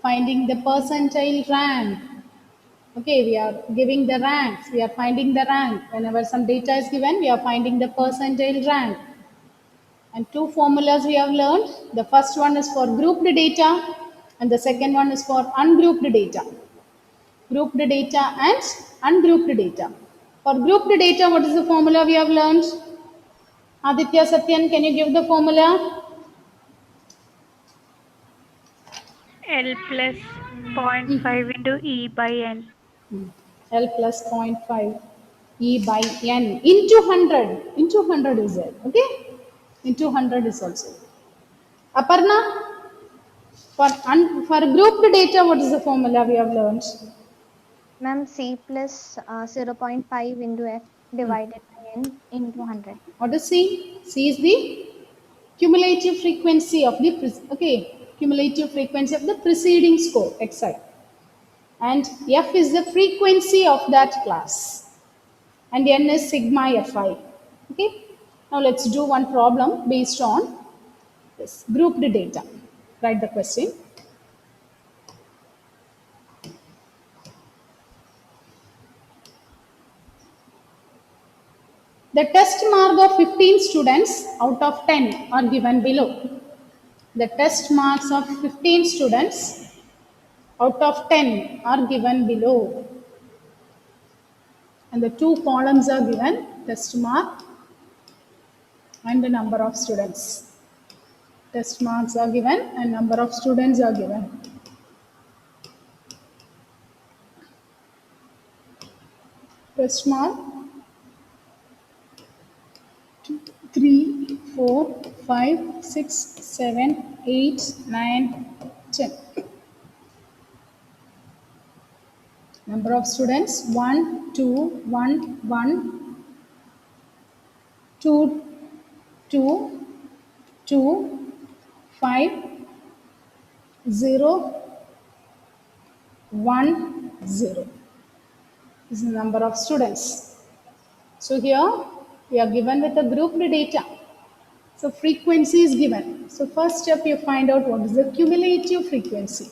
finding the percentile rank. Okay, we are giving the ranks. We are finding the rank. Whenever some data is given, we are finding the percentile rank. And two formulas we have learned. The first one is for grouped data and the second one is for ungrouped data. Grouped data and ungrouped data. For grouped data, what is the formula we have learned? Aditya Satyan, can you give the formula? L plus 0.5 into E by N. L plus 0.5 E by N into 100. Into 100 is there. Okay? Into 100 is also. Aparna, for grouped data, what is the formula we have learned? Ma'am, C plus 0.5 into F divided by N into 100. What is C? C is the cumulative frequency of the cumulative frequency of the preceding score xi, and F is the frequency of that class, and N is sigma Fi. Okay. Now let's do one problem based on this grouped data. Write the question. The test mark of 15 students out of 10 are given below. The test marks of 15 students out of 10 are given below. And the two columns are given, test mark and the number of students. Test marks are given and number of students are given. Test mark 2, 3, 4, 5, 6, 7, 8, 9, 10. Number of students 1, 2, 1, 1, 2, 2, 2, 5, 0, 1, 0. This is the number of students. So here we are given with a grouped data. So frequency is given. So first step you find out what is the cumulative frequency.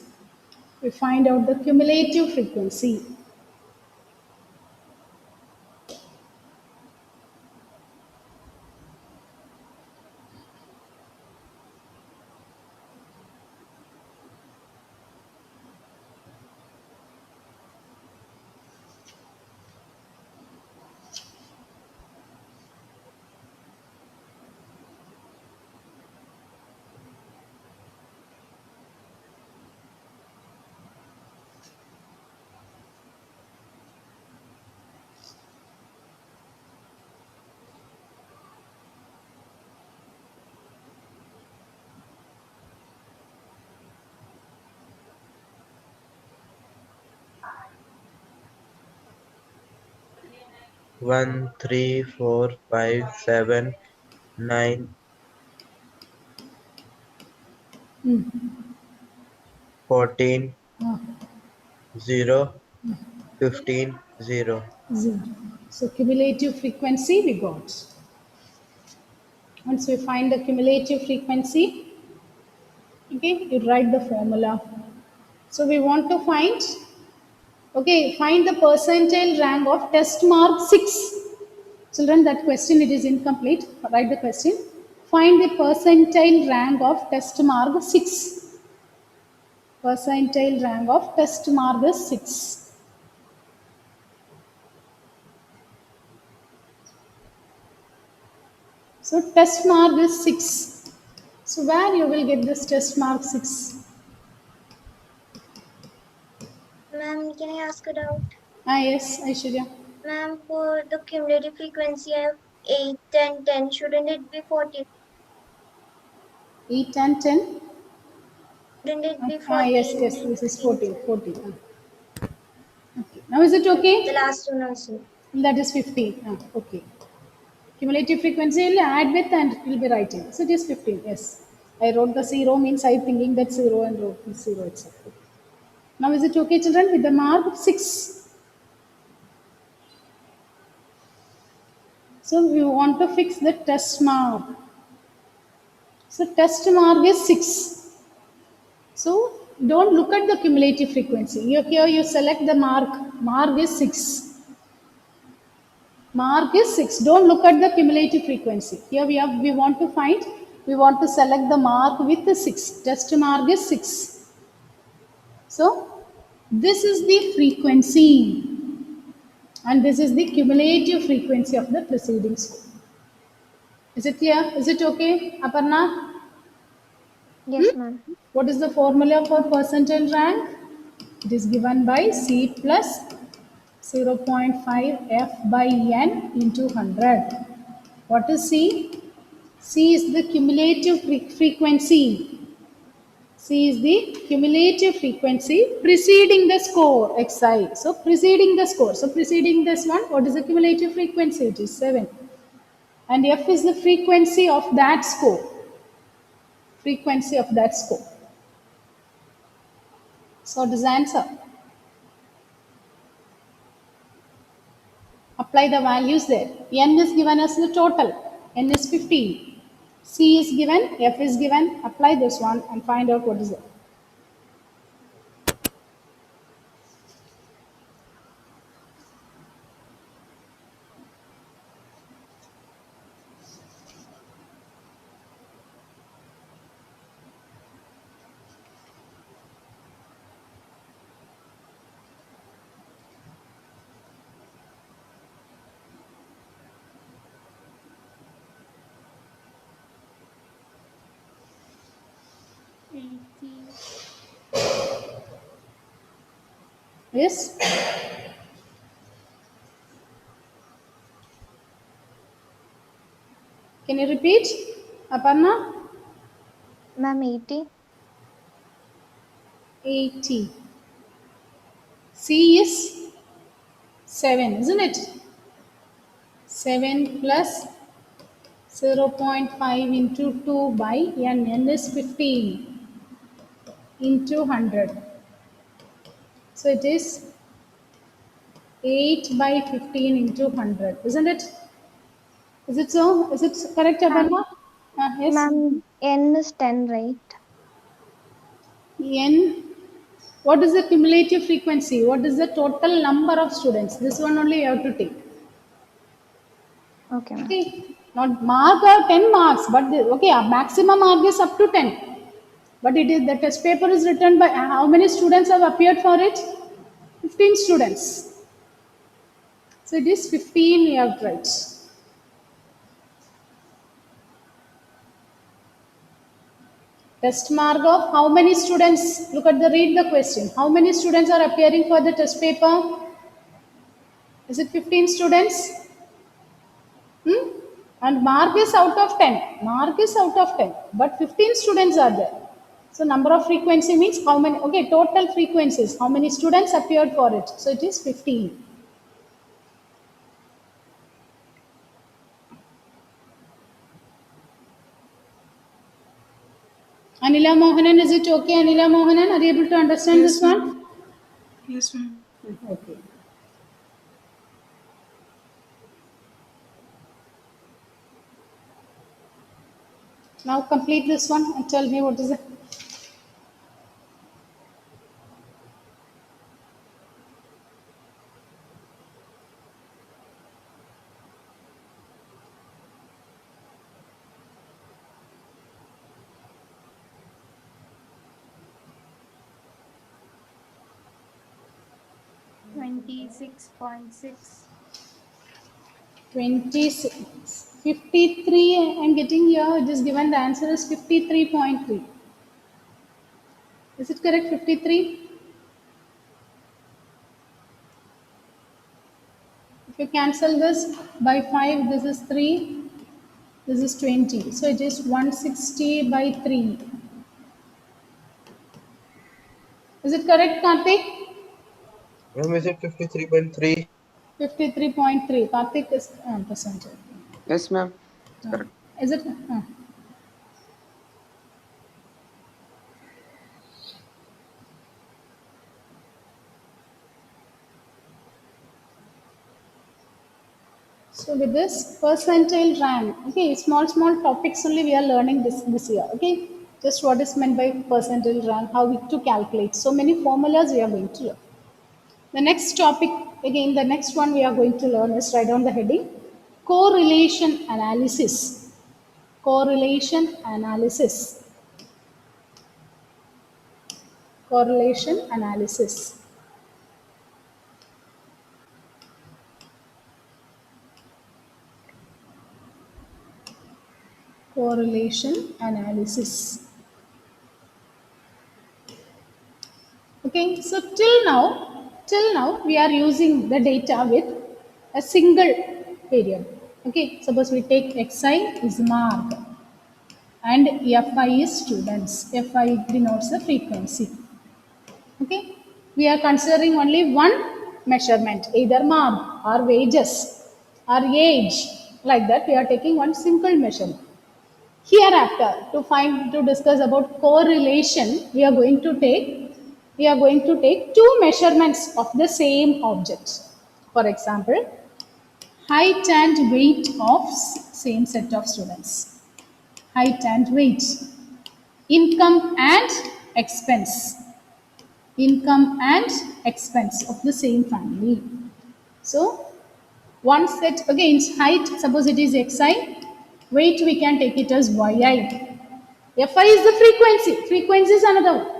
We find out the cumulative frequency. One, 3, 4, 5, 7, 9, 14, Ah, 0, 15, 0. 0. So cumulative frequency we got. Once we find the cumulative frequency, okay, you write the formula. So we want to find, okay, find the percentile rank of test mark 6. Children, that question it is incomplete. Write the question. Find the percentile rank of test mark 6. Percentile rank of test mark is 6. So test mark is 6. So where you will get this test mark 6? Ma'am, can I ask a doubt? Ah yes, Aishwarya. Ma'am, for the cumulative frequency of 8, 10, 10, shouldn't it be 14? 8 and 10. Shouldn't it be Ah 14 yes, and yes, this is 16? 14. 14. Okay. Now is it okay? The last one also. That is 15. Okay. Cumulative frequency will add with and it will be writing. So it is 15. Yes. I wrote the 0 means I thinking that 0 and wrote 0 itself. Now is it okay, children, with the mark 6? So we want to fix the test mark. So test mark is 6. So don't look at the cumulative frequency. Here you select the mark. Mark is 6. Mark is 6. Don't look at the cumulative frequency. Here we want to find, we want to select the mark with the 6. Test mark is 6. So this is the frequency and this is the cumulative frequency of the preceding score. Is it clear? Is it okay, Aparna? Yes, ma'am. What is the formula for percentile rank? It is given by C plus 0.5 F by N into 100. What is C? C is the cumulative frequency. C is the cumulative frequency preceding the score Xi. So preceding the score. So preceding this one, what is the cumulative frequency? It is 7. And F is the frequency of that score. Frequency of that score. So this answer. Apply the values there. N is given as the total. N is 15. C is given, F is given. Apply this one and find out what is it. Yes? Can you repeat, Aparna? Ma'am, 80. 80. C is 7, isn't it? 7 plus 0.5 into 2 by N. N is 15 into 100. So it is 8 by 15 into 100, isn't it? Is it so? Is it correct, Aparna? Yes. Ma'am, N is 10, right? N, what is the cumulative frequency? What is the total number of students? This one only you have to take. Okay, ma'am. Okay, not mark or 10 marks, but okay, a maximum mark is up to 10. But it is the test paper is written by how many students have appeared for it? 15 students. So it is 15 you have to write. Test mark of how many students? Look at the read the question. How many students are appearing for the test paper? Is it 15 students? And mark is out of 10. Mark is out of 10. But 15 students are there. So number of frequency means how many, okay, total frequencies. How many students appeared for it? So it is 15. Anila Mohanan, is it okay? Anila Mohanan, are you able to understand Yes, this one? Yes, ma'am. Okay. Now complete this one and tell me what is it. $26.6. 26, 53, I'm getting here, it is given the answer is 53.3. Is it correct, 53? If you cancel this by 5, this is 3, this is 20. So it is 160 by 3. Is it correct, Karthik? Ma'am, is it 53.3? 53.3. Karthik is percentage. Yes, ma'am. Correct. Is it? So with this percentile rank, okay, small topics only we are learning this year, okay. Just what is meant by percentile rank, how to calculate. So many formulas we are going to learn. The next topic, again, the next one we are going to learn is, write down the heading, correlation analysis. Correlation analysis. Correlation analysis. Correlation analysis. Okay, so till now we are using the data with a single variable. Okay, suppose we take xi is mark and fi is students. Fi denotes the frequency. Okay, we are considering only one measurement, either mark or wages or age, like that. We are taking one simple measurement. Hereafter, to discuss about correlation, we are going to take two measurements of the same object. For example, height and weight of same set of students. Height and weight. Income and expense. Income and expense of the same family. So one set, again, height, suppose it is xi, weight we can take it as yi. Fi is the frequency. Frequency is another one.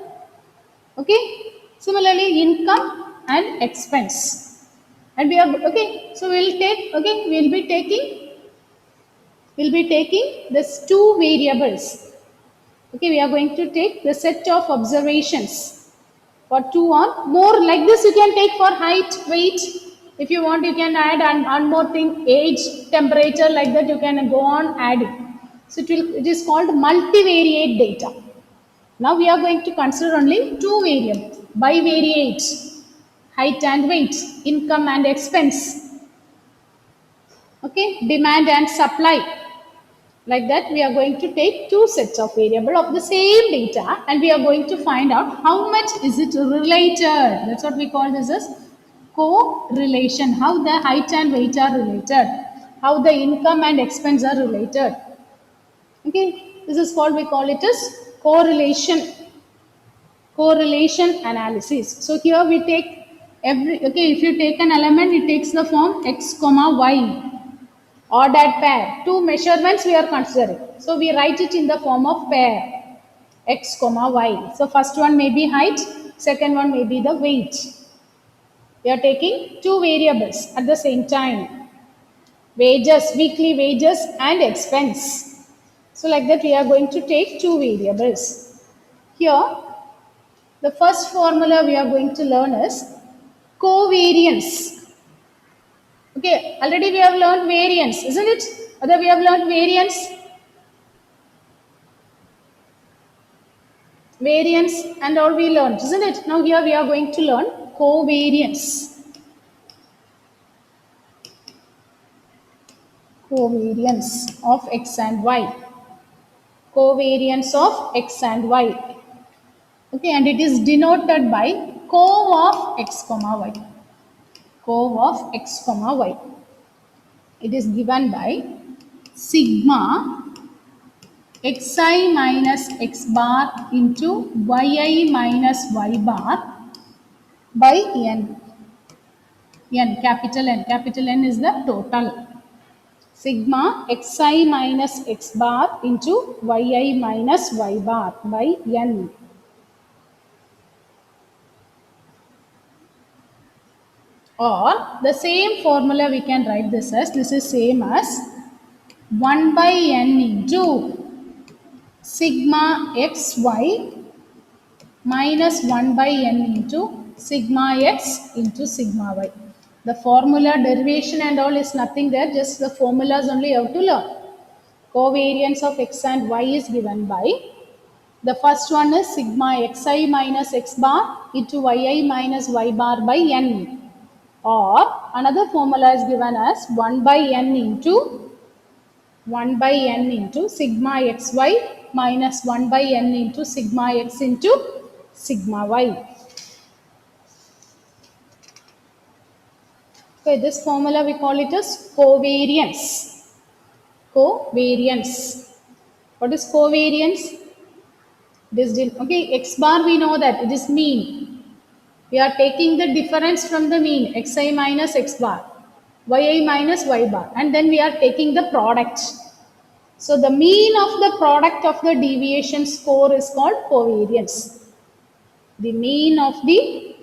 Okay. Similarly, income and expense. And we are okay. So we'll be taking this two variables. Okay, we are going to take the set of observations for two or more. Like this, you can take for height, weight. If you want, you can add one more thing, age, temperature, like that. You can go on adding. So it is called multivariate data. Now we are going to consider only two variables, bivariate, height and weight, income and expense. Okay, demand and supply. Like that, we are going to take two sets of variable of the same data and we are going to find out how much is it related. That's what we call this as correlation. How the height and weight are related. How the income and expense are related. Okay, this is what we call it as correlation. Correlation analysis. So here we take if you take an element, it takes the form x comma y. Ordered pair. Two measurements we are considering. So we write it in the form of pair. X comma y. So first one may be height. Second one may be the weight. We are taking two variables at the same time. Wages, weekly wages and expense. So like that we are going to take two variables. Here the first formula we are going to learn is covariance. Okay, already we have learned variance, isn't it? Other we have learned variance. Variance and all we learned, isn't it? Now here we are going to learn covariance. Covariance of x and y. Covariance of x and y. Okay, and it is denoted by cov of x comma y. Cov of x comma y. It is given by sigma xi minus x bar into yi minus y bar by n. N, capital N. Capital N is the total. Sigma xi minus x bar into yi minus y bar by n. Or the same formula we can write this as, this is same as 1 by n into sigma xy minus 1 by n into sigma x into sigma y. The formula derivation and all is nothing there, just the formulas only you have to learn. Covariance of x and y is given by, the first one is sigma xi minus x bar into yi minus y bar by n. Or another formula is given as 1 by n into sigma xy minus 1 by n into sigma x into sigma y. Okay, this formula we call it as covariance. Covariance. What is covariance? Okay, x bar we know that it is mean. We are taking the difference from the mean, xi minus x bar, yi minus y bar, and then we are taking the product. So the mean of the product of the deviation score is called covariance. The mean of the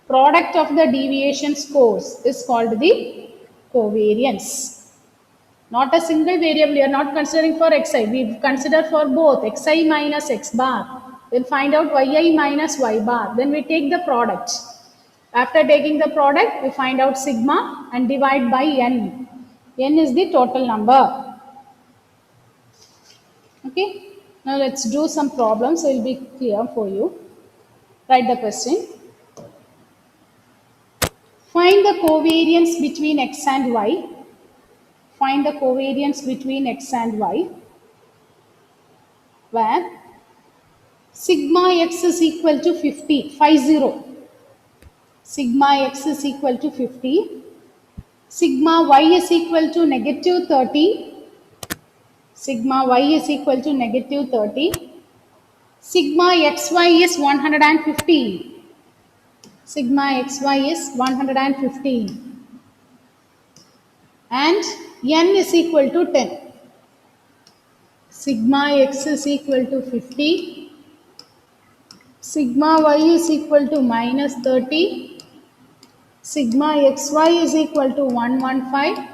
product of the deviation scores is called the covariance. Not a single variable, we are not considering for xi. We consider for both xi minus x bar. Then find out yi minus y bar. Then we take the product. After taking the product, we find out sigma and divide by n. N is the total number. Okay. Now let's do some problems. So it will be clear for you. Write the question. Find the covariance between x and y. Find the covariance between x and y, where sigma x is equal to 50, 50. Sigma x is equal to 50. Sigma y is equal to negative 30. Sigma y is equal to negative 30. Sigma xy is 115. Sigma xy is 115. And n is equal to 10. Sigma x is equal to 50. Sigma y is equal to minus 30. Sigma xy is equal to 115.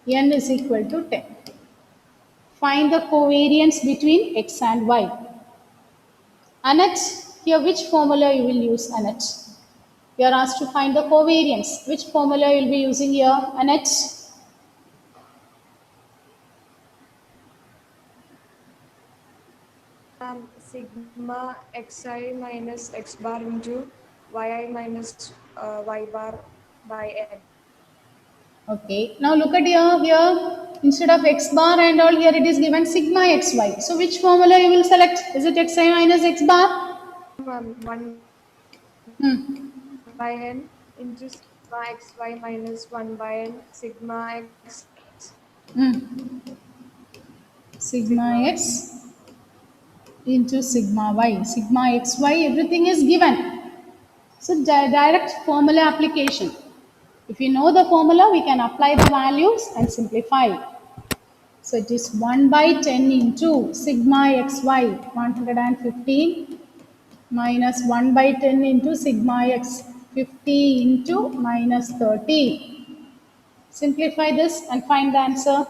N is equal to 10. Find the covariance between x and y. Annette, here which formula you will use, Annette? You are asked to find the covariance. Which formula you will be using here, Annette? Sigma xi minus x bar into yi minus y bar by n. Okay, now look at here instead of x bar and all, here it is given sigma xy. So which formula you will select? Is it xi minus x bar? 1 Hmm. by n into sigma xy minus 1 by n sigma x Hmm. Sigma sigma y. x into sigma y. Sigma xy, everything is given. So direct formula application. If you know the formula, we can apply the values and simplify. So it is 1 by 10 into sigma xy 115 minus 1 by 10 into sigma x 50 into minus 30. Simplify this and find the answer.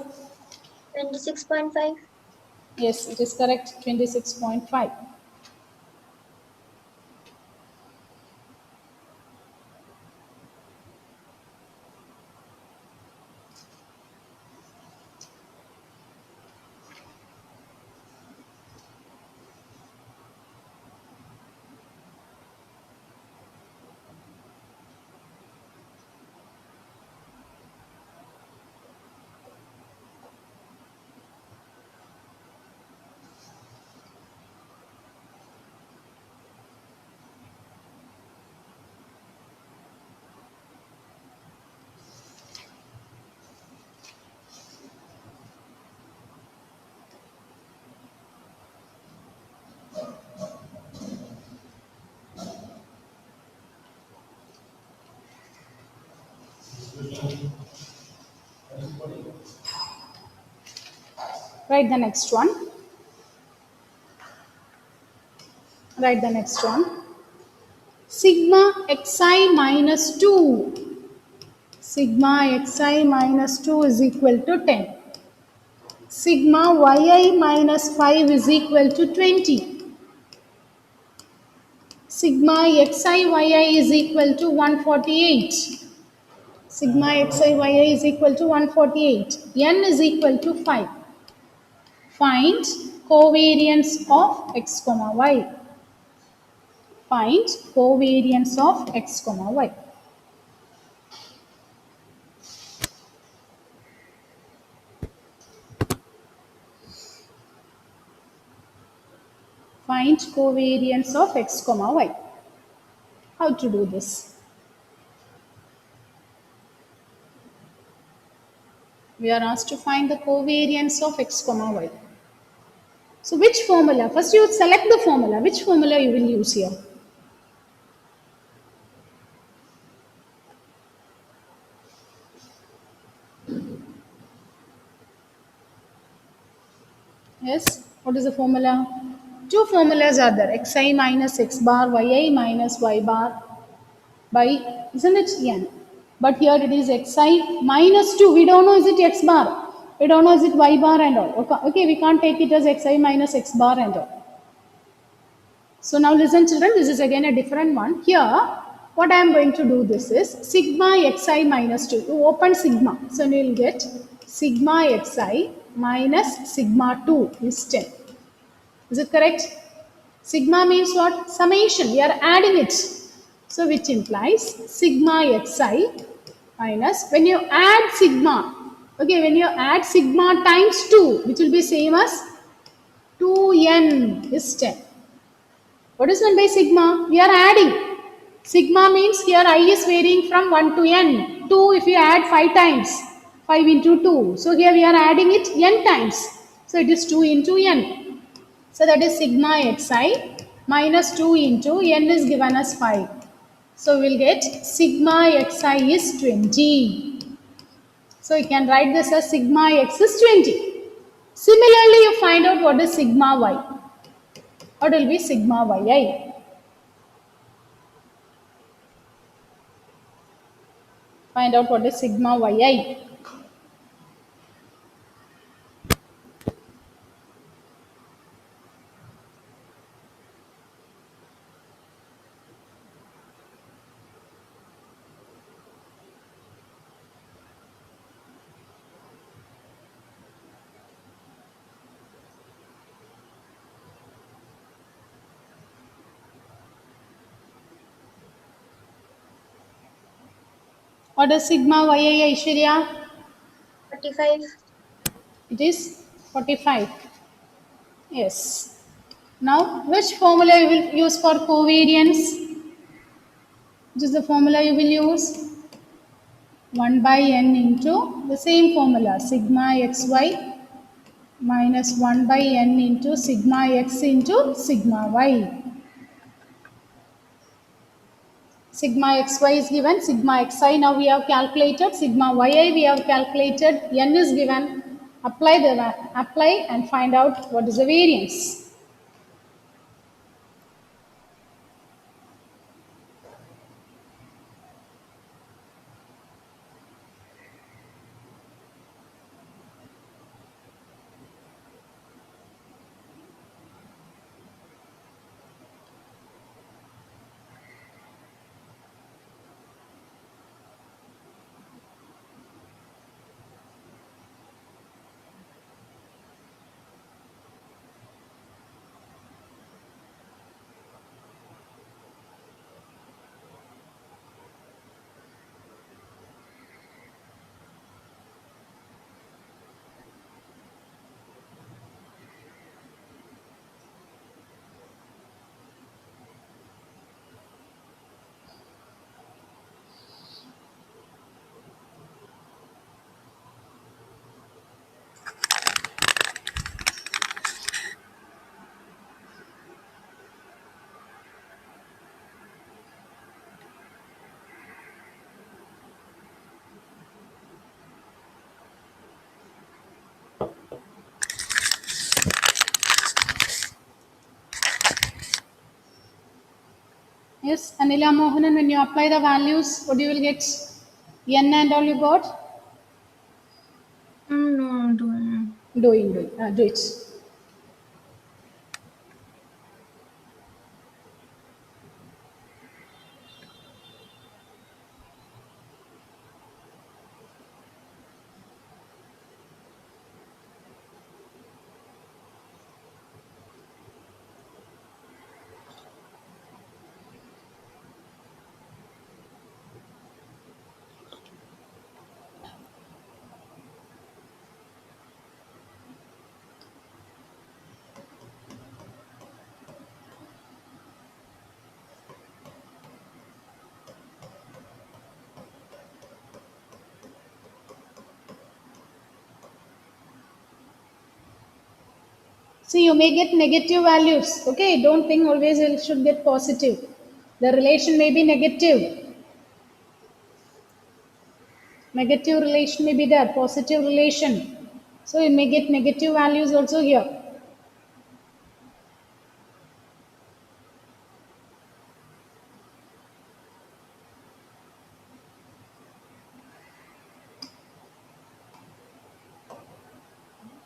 26.5. Yes, it is correct, 26.5. Write the next one. Write the next one. Sigma xi minus 2. Sigma xi minus 2 is equal to 10. Sigma yi minus 5 is equal to 20. Sigma xi yi is equal to 148. Sigma xi yi is equal to 148. N is equal to 5. Find covariance of x comma y. Find covariance of x comma y. Find covariance of x comma y. How to do this? We are asked to find the covariance of x comma y. So which formula? First you select the formula. Which formula you will use here? Yes, what is the formula? Two formulas are there, xi minus x bar, yi minus y bar by, isn't it n? But here it is xi minus 2. We don't know is it x bar. We don't know is it y bar and all. Okay, we can't take it as xi minus x bar and all. So now listen children, this is again a different one. Here, what I am going to do this is sigma xi minus 2. You open sigma. So you will get sigma xi minus sigma 2 is 10. Is it correct? Sigma means what? Summation. We are adding it. So which implies sigma xi minus, when you add sigma, okay, when you add sigma times 2, which will be same as 2n is 10. What is meant by sigma? We are adding. Sigma means here I is varying from 1 to n. 2 if you add 5 times. 5 into 2. So here we are adding it n times. So it is 2 into n. So that is sigma xi minus 2 into n is given as 5. So we will get sigma xi is 20. So you can write this as sigma x is 20. Similarly, you find out what is sigma y. What will be sigma yi? Find out what is sigma yi. What is sigma yi, Aishwarya? 45. It is 45. Yes. Now, which formula you will use for covariance? Which is the formula you will use? 1 by n into the same formula, sigma xy minus 1 by n into sigma x into sigma y. Sigma xy is given, sigma xi now we have calculated, sigma yi we have calculated, n is given. Apply and find out what is the variance. Yes, Anila Mohanan, when you apply the values, what you will get? N and all you got? No, I'm doing. Do it. See, you may get negative values. Okay, don't think always you should get positive. The relation may be negative. Negative relation may be there, positive relation. So you may get negative values also here.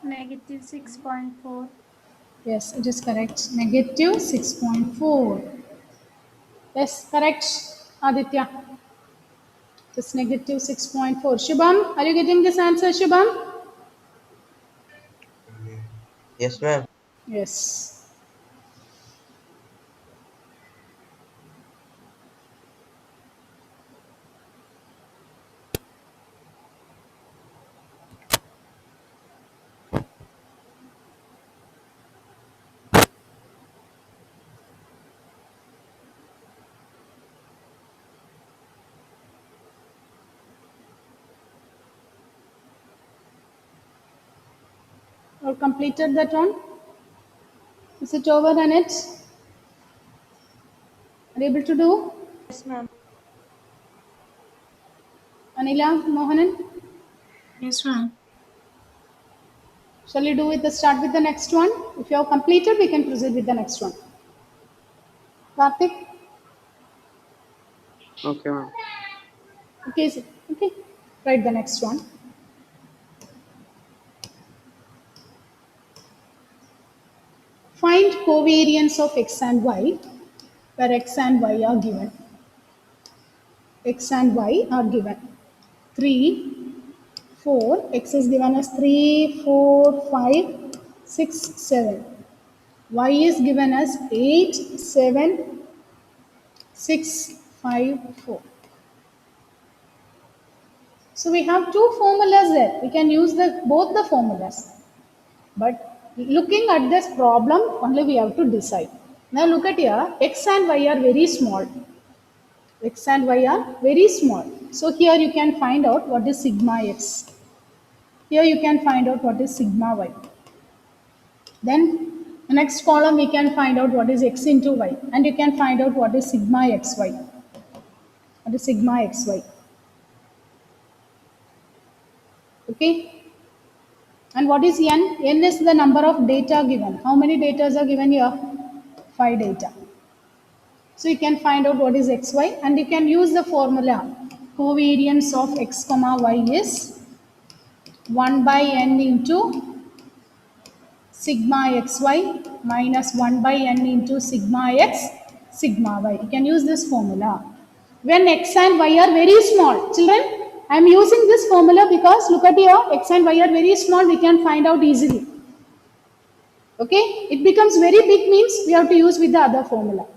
Negative 6.4. Yes, it is correct. Negative 6.4. Yes, correct, Aditya. It's negative 6.4. Shubham, are you getting this answer, Shubham? Yes, ma'am. Yes. Or completed that one? Is it over, Annette? Are you able to do? Yes, ma'am. Anila, Mohanan? Yes, ma'am. Shall we do it? Start with the next one. If you have completed, we can proceed with the next one. Karthik? Okay, ma'am. Okay, okay. Write the next one. Find covariance of x and y, where x and y are given. X and y are given. 3, 4. X is given as 3, 4, 5, 6, 7. Y is given as 8, 7, 6, 5, 4. So we have two formulas there. We can use both the formulas. But looking at this problem, only we have to decide. Now look at here, x and y are very small. X and y are very small. So here you can find out what is sigma x. Here you can find out what is sigma y. Then the next column we can find out what is x into y. And you can find out what is sigma xy. What is sigma xy. Okay. And what is n? N is the number of data given. How many data are given here? 5 data. So you can find out what is xy and you can use the formula. Covariance of x comma y is 1 by n into sigma xy minus 1 by n into sigma x sigma y. You can use this formula. When x and y are very small, children, I am using this formula because look at here, x and y are very small, we can find out easily. Okay, it becomes very big means we have to use with the other formula.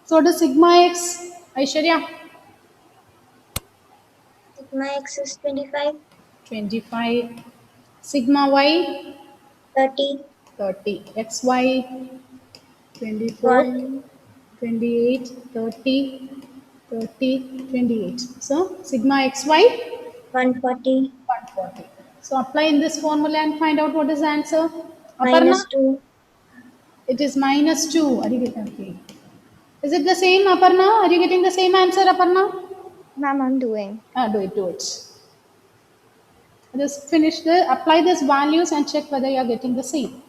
So the sigma x, Aishwarya, Sigma x is 25, 25, sigma y, 30, 30, xy, 24, 1, 28, 30, 30, 28. So sigma xy, 140, 140. So apply in this formula and find out what is the answer. Aparna, minus 2, it is minus 2. Are you getting okay? Is it the same, Aparna? Are you getting the same answer, Aparna? Ma'am, I'm doing. Do it, do it. Just finish the, apply these values and check whether you are getting the same.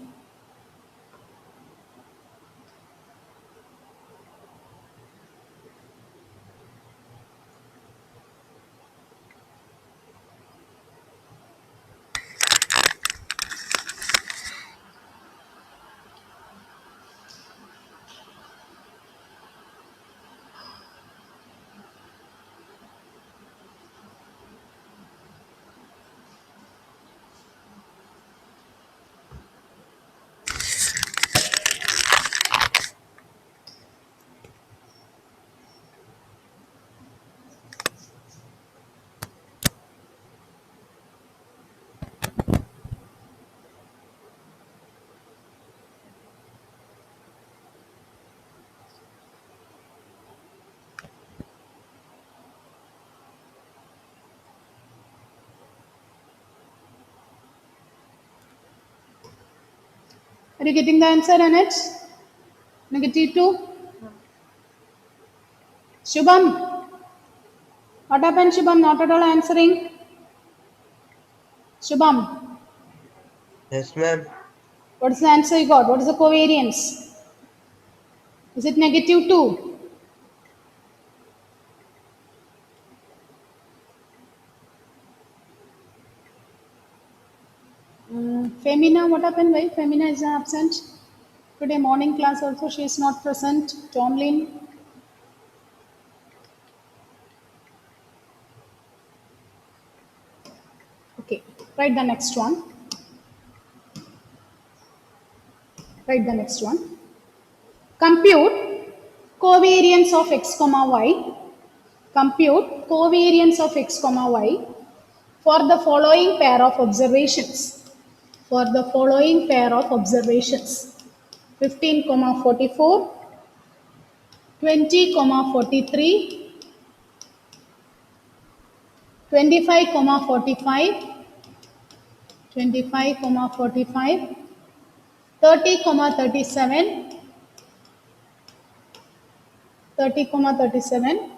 Are you getting the answer, Annette? Negative 2. Shubham. What happened, Shubham? Not at all answering. Shubham. Yes, ma'am. What is the answer you got? What is the covariance? Is it negative 2? Femina, what happened? Why Femina is absent? Today morning class also she is not present. Tomlin. Okay, write the next one. Write the next one. Compute covariance of x comma y. Compute covariance of x comma y for the following pair of observations. For the following pair of observations: 15 comma 44, 20 comma 43, 25 comma 45, 25 comma 45, 30 comma 37, 30 comma 37,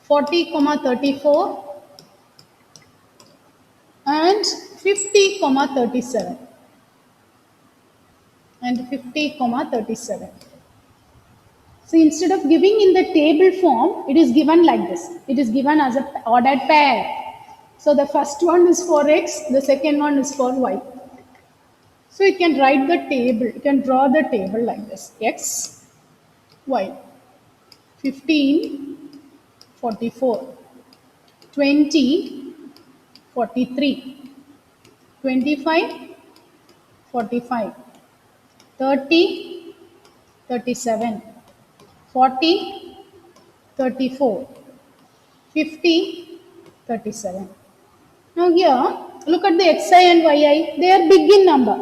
40 comma 34, and 50 comma 37, and 50 comma 37. So instead of giving in the table form, it is given like this. It is given as a ordered pair. So the first one is for x, the second one is for y. So you can write the table, you can draw the table like this: x, y, 15, 44, 20, 43, 25, 45, 30, 37, 40, 34, 50, 37. Now here, look at the xi and yi. They are big in number.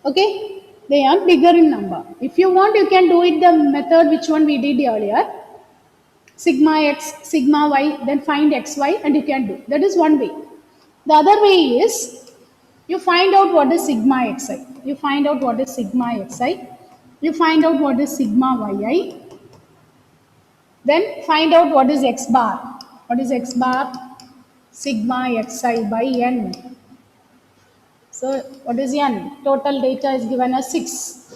Okay? They are bigger in number. If you want, you can do it the method which one we did earlier. Sigma x, sigma y, then find xy and you can do. That is one way. The other way is, you find out what is sigma xi. You find out what is sigma xi. You find out what is sigma yi. Then find out what is x bar. What is x bar? Sigma xi by n. So what is n? Total data is given as 6.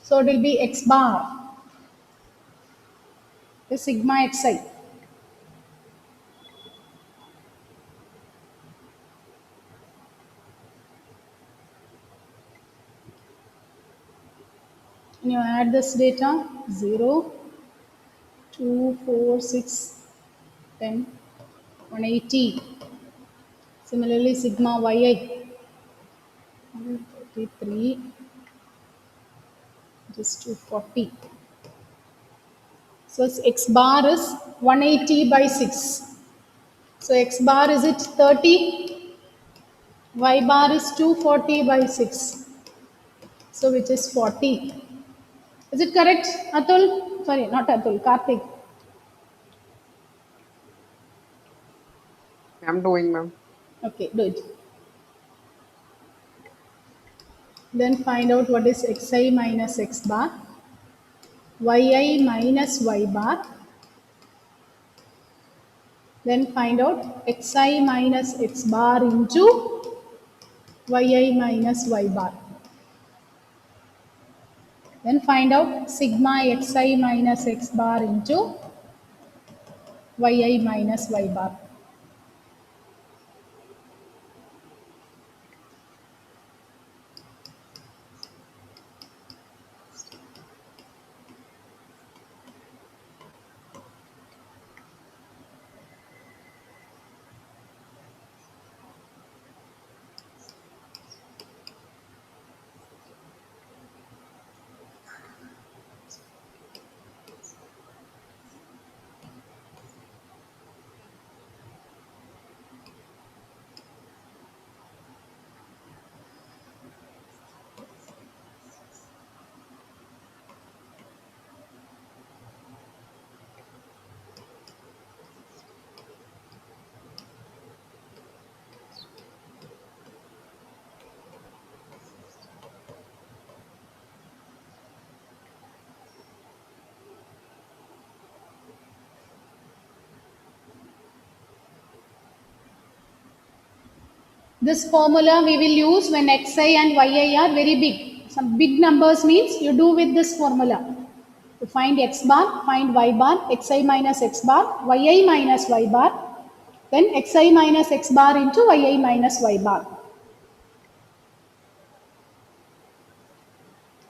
So it will be x bar, the sigma xi. And you add this data: 0, 2, 4, 6, 10, 180. Similarly, sigma yi, 133, just 240. So x bar is 180 by 6. So x bar is it 30? Y bar is 240 by 6. So which is 40. Is it correct, Atul? Sorry, not Atul, Karthik. I'm doing, ma'am. Okay, do it. Then find out what is xi minus x bar, yi minus y bar. Then find out xi minus x bar into yi minus y bar. Then find out sigma xi minus x bar into yi minus y bar. This formula we will use when xi and yi are very big. Some big numbers means you do with this formula. To find x bar, find y bar, xi minus x bar, yi minus y bar, then xi minus x bar into yi minus y bar.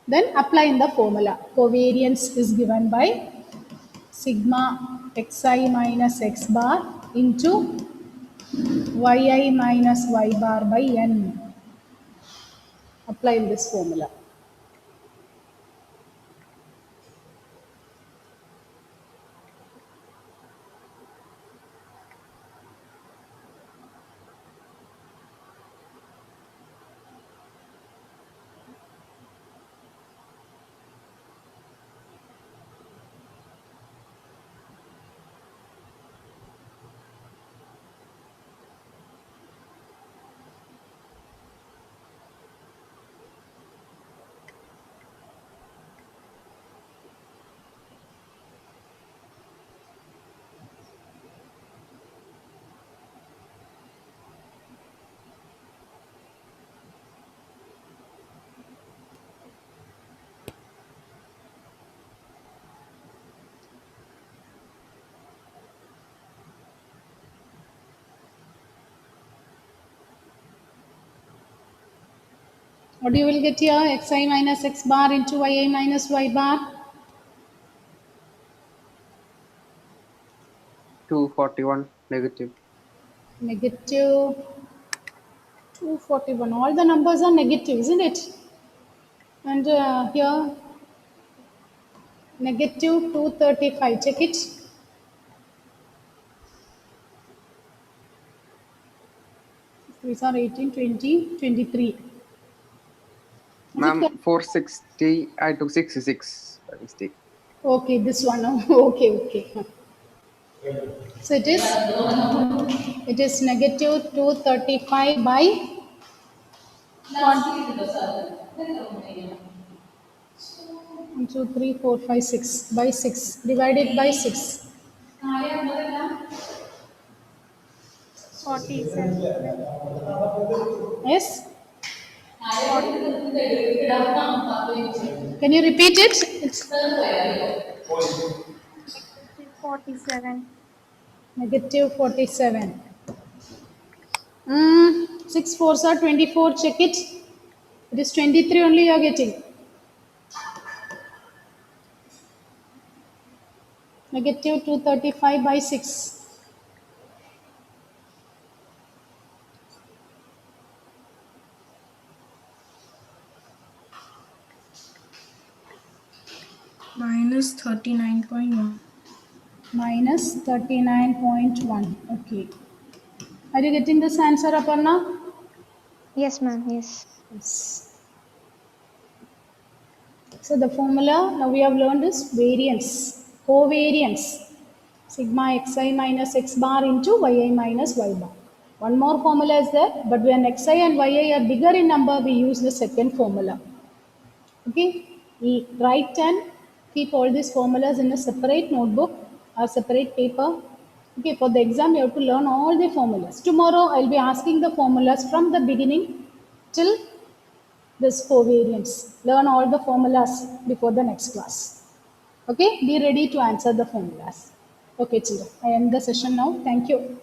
Then apply in the formula. Covariance is given by sigma xi minus x bar into yi minus y bar by n. Apply in this formula. What you will get here? Xi minus x bar into yi minus y bar. 241 negative. Negative 241. All the numbers are negative, isn't it? And here negative 235. Check it. These are 18, 20, 23. Ma'am, 460. I took 66 by mistake. Okay, this one. Okay, okay. So it is negative 235 by 1, 2, 3, 4, 5, 6 by 6 divided by 6. 47. Yes? Can you repeat it? It's 47. negative 47. 6 4s are 24. Check it. It is 23 only you are getting. Negative 235 by 6. Minus 39.1. Minus 39.1. Okay. Are you getting this answer, Aparna? Yes, ma'am. Yes. Yes. So the formula now we have learned is variance, covariance. Sigma xi minus x bar into yi minus y bar. One more formula is there, but when xi and yi are bigger in number, we use the second formula. Okay, write and keep all these formulas in a separate notebook or separate paper. Okay, for the exam, you have to learn all the formulas. Tomorrow, I'll be asking the formulas from the beginning till this covariance. Learn all the formulas before the next class. Okay, be ready to answer the formulas. Okay, children, I end the session now. Thank you.